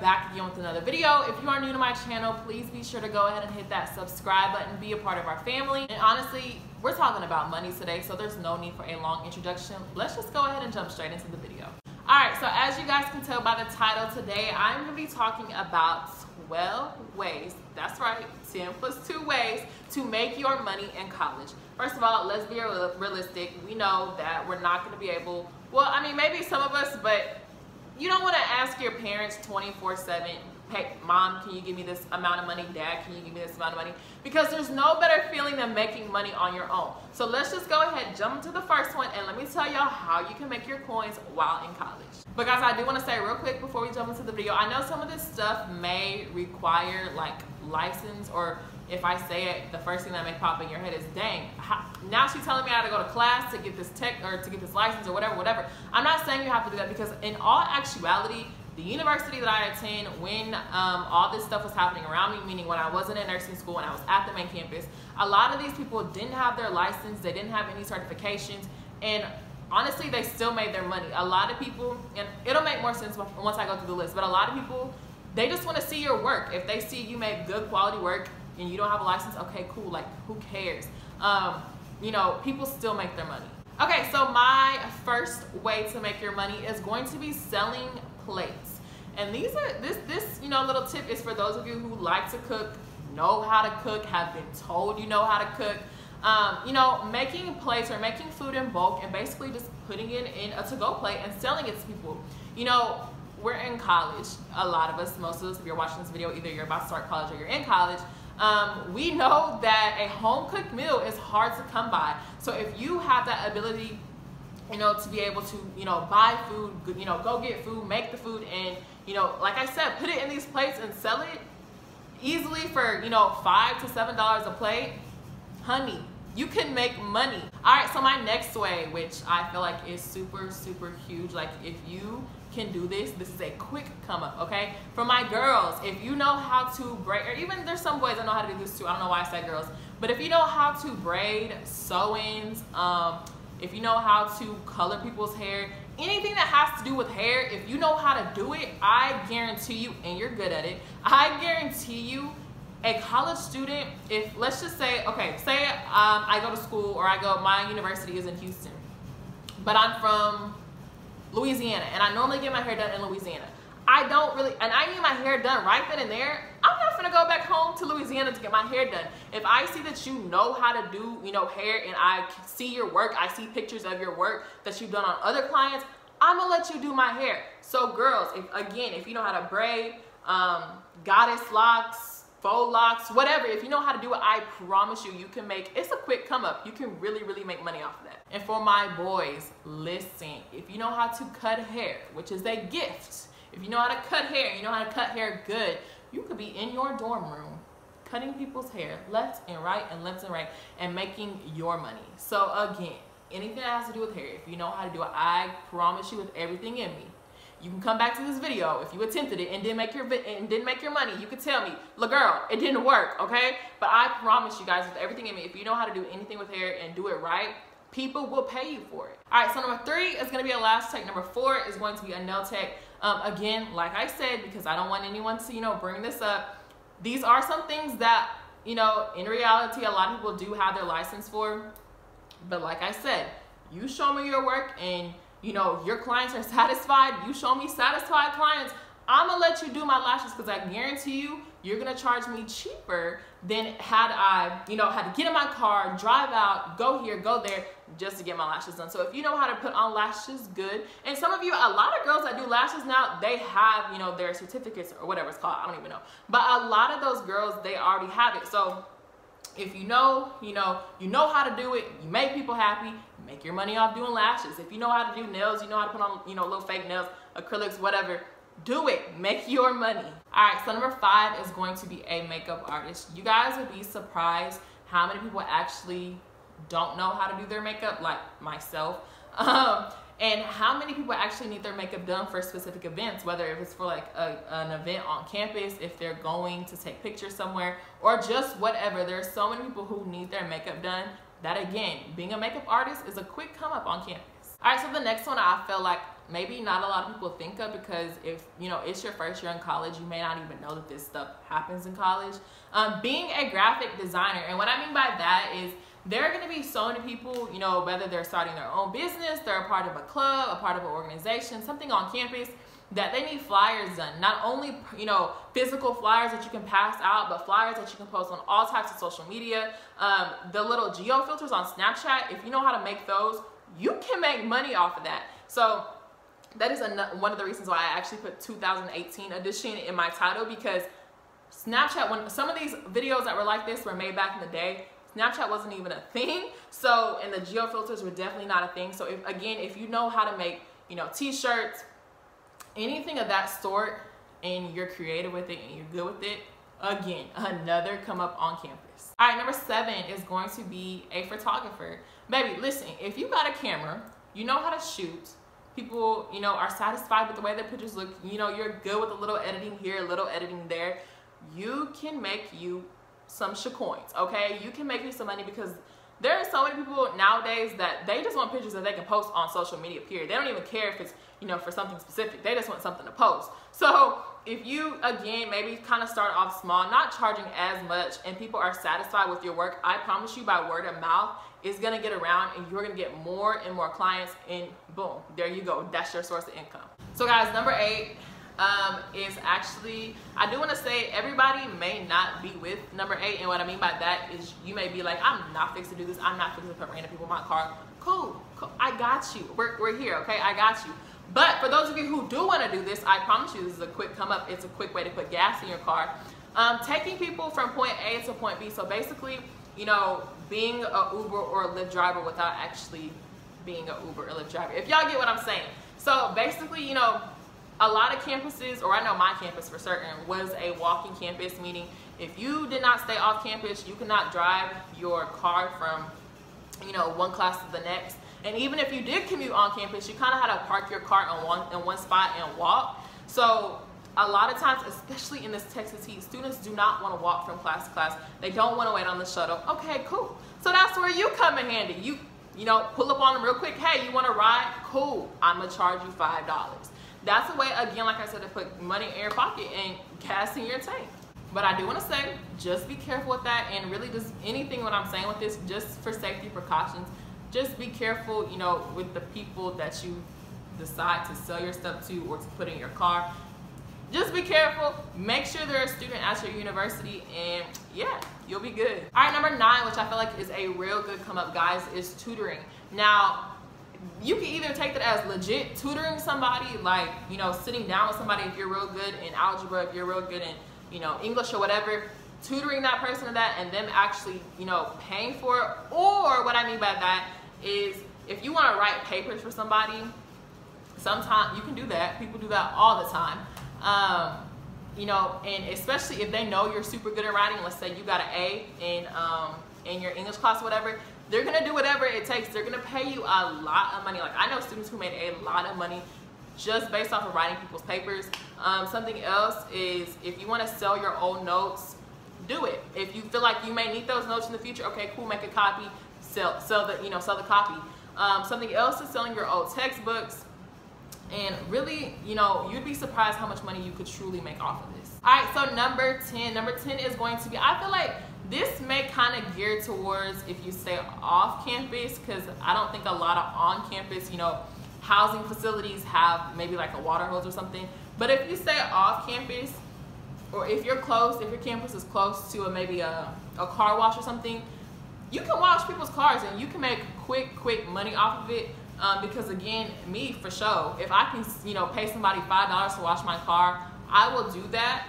back again with another video. If you are new to my channel, please be sure to go ahead and hit that subscribe button, be a part of our family. And honestly, we're talking about money today, so there's no need for a long introduction. Let's just go ahead and jump straight into the video. Alright, so as you guys can tell by the title, today I'm going to be talking about 12 ways, that's right, 10 plus 2 ways to make your money in college. First of all, let's be realistic. We know that we're not going to be able, well, I mean, maybe some of us, but you don't want to ask your parents 24/7, hey, mom, can you give me this amount of money? Dad, can you give me this amount of money? Because there's no better feeling than making money on your own. So let's just go ahead, jump into the first one, and let me tell y'all how you can make your coins while in college. But guys, I do want to say real quick before we jump into the video, I know some of this stuff may require like license, or if I say it, the first thing that may pop in your head is, dang, now she's telling me I gotta go to class to get this tech or to get this license or whatever. I'm not saying you have to do that, because in all actuality, the university that I attend, when all this stuff was happening around me, meaning when I wasn't in nursing school and I was at the main campus, a lot of these people didn't have their license, they didn't have any certifications, and honestly, they still made their money. A lot of people, and it'll make more sense once I go through the list, but a lot of people, they just want to see your work. If they see you make good quality work and you don't have a license, okay, cool, like who cares? You know, people still make their money. Okay, so my first way to make your money is going to be selling plates. And these are, this you know, little tip is for those of you who like to cook, know how to cook, have been told you know how to cook. You know, making plates or making food in bulk and basically just putting it in a to-go plate and selling it to people. You know, we're in college, a lot of us, most of us, if you're watching this video, either you're about to start college or you're in college. We know that a home-cooked meal is hard to come by. So if you have that ability, you know, to be able to, you know, buy food, you know, go get food, make the food, and, you know, like I said, put it in these plates and sell it easily for, you know, $5 to $7 a plate, honey, you can make money. All right, so my next way, which I feel like is super, super huge, like if you can do this, this is a quick come up, okay? For my girls, if you know how to braid, or even there's some boys that know how to do this too, I don't know why I said girls, but if you know how to braid, sew-ins, if you know how to color people's hair, anything that has to do with hair, if you know how to do it, I guarantee you, and you're good at it, I guarantee you, a college student, if let's just say, okay, say I go to school, or my university is in Houston, but I'm from Louisiana, and I normally get my hair done in Louisiana. I don't really, and I need my hair done right then and there. I'm not gonna go back home to Louisiana to get my hair done. If I see that you know how to do, you know, hair, and I see your work, I see pictures of your work that you've done on other clients, I'm gonna let you do my hair. So girls, if you know how to braid, goddess locks, faux locks, whatever, if you know how to do it, I promise you, you can make, it's a quick come up. You can really, really make money off of that. And for my boys, listen, if you know how to cut hair, which is a gift, if you know how to cut hair, you know how to cut hair good, you could be in your dorm room cutting people's hair left and right and left and right and making your money. So again, anything that has to do with hair, if you know how to do it, I promise you with everything in me, you can come back to this video if you attempted it and didn't make your money. You could tell me, look, girl, it didn't work, okay? But I promise you guys, with everything in me, if you know how to do anything with hair and do it right, people will pay you for it. All right, so number 3 is going to be a lash tech. Number 4 is going to be a nail tech. Again, like I said, because I don't want anyone to, you know, bring this up, these are some things that, you know, in reality, a lot of people do have their license for. But like I said, you show me your work and, you know, your clients are satisfied, you show me satisfied clients, I'm gonna let you do my lashes, because I guarantee you, you're gonna charge me cheaper than had I, you know, had to get in my car, drive out, go here, go there, just to get my lashes done. So if you know how to put on lashes good, and some of you, a lot of girls that do lashes now, they have, you know, their certificates or whatever it's called, I don't even know. But a lot of those girls, they already have it. So if you know how to do it, you make people happy, make your money off doing lashes. If you know how to do nails, you know how to put on, you know, little fake nails, acrylics, whatever, do it, make your money. All right, so number 5 is going to be a makeup artist. You guys would be surprised how many people actually don't know how to do their makeup, like myself. And how many people actually need their makeup done for specific events, whether if it's for like an event on campus, if they're going to take pictures somewhere, or just whatever. There's so many people who need their makeup done that, again, being a makeup artist is a quick come up on campus. All right, so the next one I feel like maybe not a lot of people think of, because if you know it's your first year in college, you may not even know that this stuff happens in college. Being a graphic designer, and what I mean by that is there are going to be so many people, you know, whether they're starting their own business, they're a part of a club, a part of an organization, something on campus, that they need flyers done. Not only, you know, physical flyers that you can pass out, but flyers that you can post on all types of social media. The little geo filters on Snapchat, if you know how to make those, you can make money off of that. So that is one of the reasons why I actually put 2018 edition in my title, because Snapchat, when some of these videos that were like this were made back in the day, Snapchat wasn't even a thing. So, and the geo filters were definitely not a thing. So if you know how to make, you know, t-shirts, anything of that sort, and you're creative with it and you're good with it, again, another come up on campus. All right, number 7 is going to be a photographer. Baby, listen, if you got a camera, you know how to shoot, people, you know, are satisfied with the way their pictures look, you know, you're good with a little editing here, a little editing there, you can make you some coins, okay? You can make you some money, because there are so many people nowadays that they just want pictures that they can post on social media, period. They don't even care if it's, you know, for something specific. They just want something to post. So if you, again, maybe kind of start off small, not charging as much, and people are satisfied with your work, I promise you, by word of mouth, it's gonna get around and you're gonna get more and more clients, and boom, there you go. That's your source of income. So guys, number 8 is actually, I do want to say everybody may not be with number 8, and what I mean by that is you may be like, I'm not fixed to do this, I'm not fixed to put random people in my car. Cool, I got you. We're here, okay? I got you. But for those of you who do want to do this, I promise you this is a quick come up. It's a quick way to put gas in your car. Taking people from point A to point B. So basically, you know, being an Uber or a Lyft driver without actually being an Uber or Lyft driver. If y'all get what I'm saying. So basically, you know, a lot of campuses, or I know my campus for certain, was a walking campus, meaning if you did not stay off campus, you could not drive your car from, you know, one class to the next. And even if you did commute on campus, you kind of had to park your car in one spot and walk. So a lot of times, especially in this Texas heat, students do not want to walk from class to class. They don't want to wait on the shuttle. Okay, cool. So that's where you come in handy. You know, pull up on them real quick. Hey, you want to ride? Cool. I'm going to charge you $5. That's a way, again, like I said, to put money in your pocket and gas in your tank. But I do want to say, just be careful with that, and really just anything what I'm saying with this, just for safety precautions, just be careful, you know, with the people that you decide to sell your stuff to or to put in your car. Just be careful. Make sure they're a student at your university, and yeah, you'll be good. All right, number 9, which I feel like is a real good come up, guys, is tutoring. Now, you can either take that as legit tutoring somebody, like, you know, sitting down with somebody if you're real good in algebra, if you're real good in, you know, English or whatever, tutoring that person to that and them actually, you know, paying for it. Or what I mean by that is if you want to write papers for somebody, sometimes you can do that. People do that all the time. You know, and especially if they know you're super good at writing, let's say you got an A in your English class or whatever, they're gonna do whatever it takes. They're gonna pay you a lot of money. Like, I know students who made a lot of money just based off of writing people's papers. Something else is if you want to sell your old notes, do it. If you feel like you may need those notes in the future, okay, cool, make a copy, sell the copy. Something else is selling your old textbooks. And really, you know, you'd be surprised how much money you could truly make off of this. All right, so number 10. Number 10 is going to be, I feel like this may kind of gear towards if you stay off campus, because I don't think a lot of on campus, you know, housing facilities have maybe like a water hose or something. But if you stay off campus, or if you're close, if your campus is close to maybe a car wash or something, you can wash people's cars and you can make quick money off of it. Because again, me for sure, if I can, you know, pay somebody $5 to wash my car, I will do that.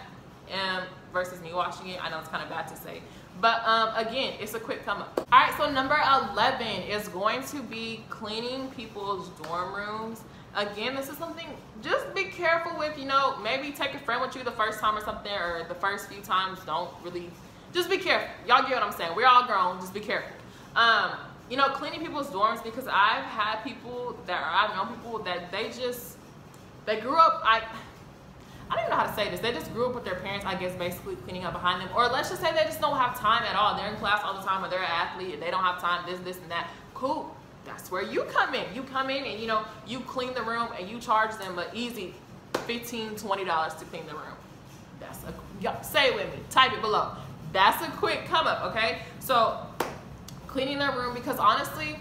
Versus me washing it, I know it's kind of bad to say, but again, it's a quick come up. All right, so number 11 is going to be cleaning people's dorm rooms. Again, this is something, just be careful with, you know, maybe take a friend with you the first time or something, or the first few times, don't really, just be careful. Y'all get what I'm saying? We're all grown, just be careful. You know, cleaning people's dorms, because I've had people that, or I've known people that they grew up, I don't even know how to say this, they just grew up with their parents, I guess, basically cleaning up behind them. Or let's just say they just don't have time at all. They're in class all the time, or they're an athlete and they don't have time, this and that. Cool. that's where you come in. You come in and, you know, you clean the room and you charge them an easy $15, $20 to clean the room. That's a, say it with me, type it below. That's a quick come up, okay? So cleaning their room, because honestly,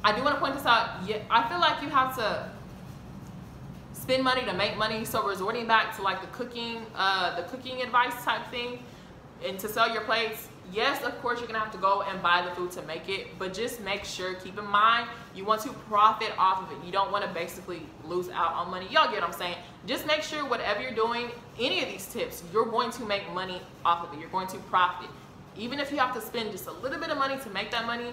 I do want to point this out. Yeah, I feel like you have to spend money to make money. So resorting back to like the cooking advice type thing, and to sell your plates, yes, of course, you're gonna have to go and buy the food to make it, but just make sure, keep in mind, you want to profit off of it. You don't want to basically lose out on money. Y'all get what I'm saying? Just make sure whatever you're doing, any of these tips, you're going to make money off of it. You're going to profit. Even if you have to spend just a little bit of money to make that money,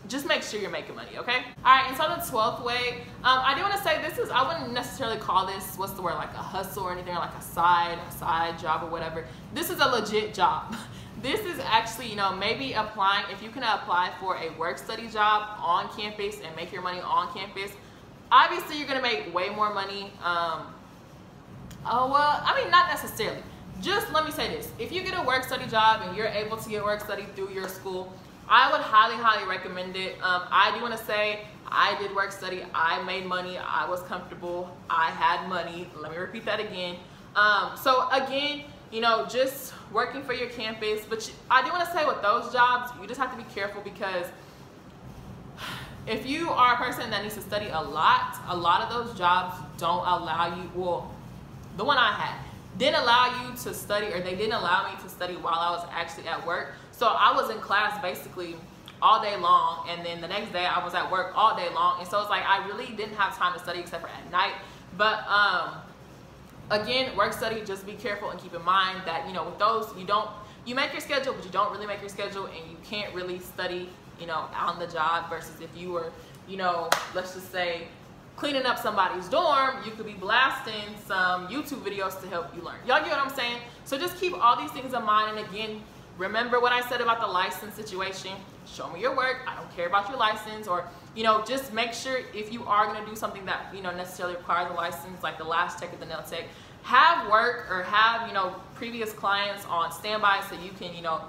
just make sure you're making money, okay? All right, and so the 12th way, I do want to say this is, I wouldn't necessarily call this, what's the word, like a hustle or anything, or like a side job or whatever. This is a legit job. This is actually, you know, maybe applying, if you can apply for a work-study job on campus and make your money on campus, obviously you're gonna make way more money. Oh, well, I mean, not necessarily. Just let me say this. If you get a work-study job and you're able to get work-study through your school, I would highly, highly recommend it. I do want to say I did work study. I made money. I was comfortable. I had money. Let me repeat that again. So again, you know, just working for your campus. But I do want to say with those jobs, you just have to be careful, because if you are a person that needs to study a lot of those jobs don't allow you, well, the one I had didn't allow you to study, or they didn't allow me to study while I was actually at work. So I was in class basically all day long, and then the next day I was at work all day long. And so it's like I really didn't have time to study except for at night. But again, work study, just be careful and keep in mind that, you know, with those, you make your schedule, but you don't really make your schedule, and you can't really study, you know, on the job, versus if you were, you know, let's just say cleaning up somebody's dorm, you could be blasting some YouTube videos to help you learn. Y'all get what I'm saying? So just keep all these things in mind. And again, remember what I said about the license situation. Show me your work. I don't care about your license. Or, you know, just make sure if you are going to do something that, you know, necessarily requires a license, like the lash tech or the nail tech, have work or have, you know, previous clients on standby so you can, you know,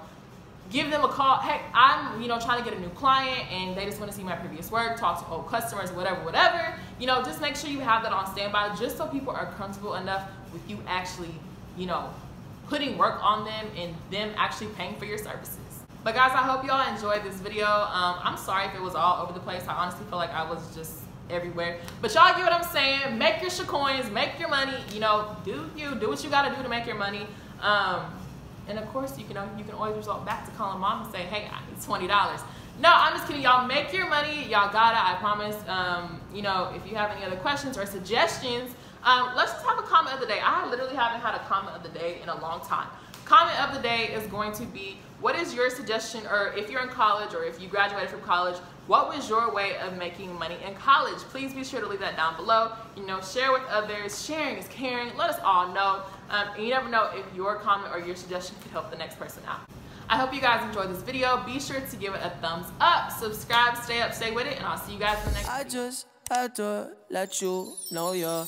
give them a call. Hey, I'm, you know, trying to get a new client and they just want to see my previous work, talk to old customers, whatever. You know, just make sure you have that on standby, just so people are comfortable enough with you actually, you know, putting work on them and them actually paying for your services. But guys, I hope y'all enjoyed this video. I'm sorry if it was all over the place. I honestly feel like I was just everywhere. But y'all get what I'm saying. Make your coins, make your money. You know, do what you gotta do to make your money. And of course, you can always resort back to calling mom and say, hey, I need $20. No, I'm just kidding. Y'all make your money. Y'all got it, I promise. You know, if you have any other questions or suggestions, let's just have a comment of the day. I literally haven't had a comment of the day in a long time. Comment of the day is going to be, what is your suggestion, or if you're in college or if you graduated from college, what was your way of making money in college? Please be sure to leave that down below. You know, share with others. Sharing is caring. Let us all know. And you never know if your comment or your suggestion could help the next person out. I hope you guys enjoyed this video. Be sure to give it a thumbs up, subscribe, stay up, stay with it, and I'll see you guys in the next video. I just had to let you know you're